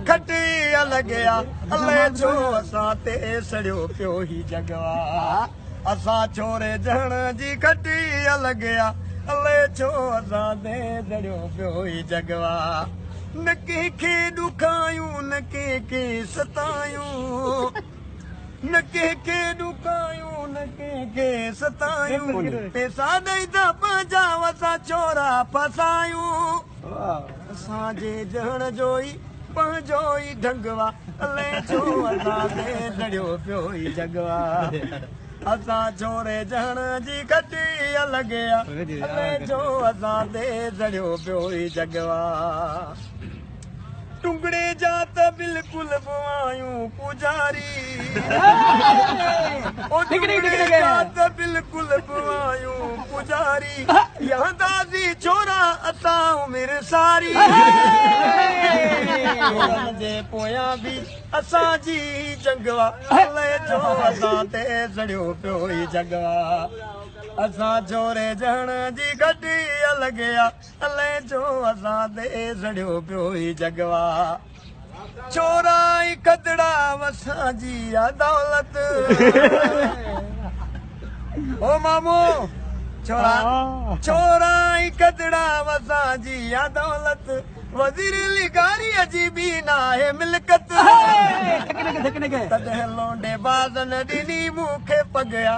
खटी लॻया अले छो असां ते सड़ियो पियो ही जगवा असां छोरे जण जी खटी लॻया अले छो असां ते सड़ियो पियो ही जगवा न कंहिंखे ॾुखायूं न कंहिंखे सतायूं न कंहिंखे ॾुखायूं न कंहिंखे सतायूं पैसा ॾेई त पंहिंजा असां चोरा फसायूं असांजे जण जो ई पंहिंजो ई ढंगवा अले छो असां ते सड़ियो पियो ई जगवा असां छोरे जण जी खटी लॻया अले छो असां ते सड़ियो पियो ई जगवा टुंगड़े जा त बिल्कुल बुआयूं पुजारी ओ टुंगड़े जा त बिल्कुल बुआयूं पुजारी यहदाजी छोरा असां उमिर सारी जे पोयां बि असांजी जंगवा अले छो असां ते सड़ियो पियो ई जगवा असां छोरे जण जी खटी लॻया अले छो असां ते सड़ियो पियो ई जगवा छोरा ई खदड़ा असांजी दौलत ओ मामो छोरा ई खदड़ा असांजी दौलत वज़ीर लिगारी अजीबी नाहे मिलकत तॾहिं लोंडे बाज़न ॾिनी मूंखे पॻिया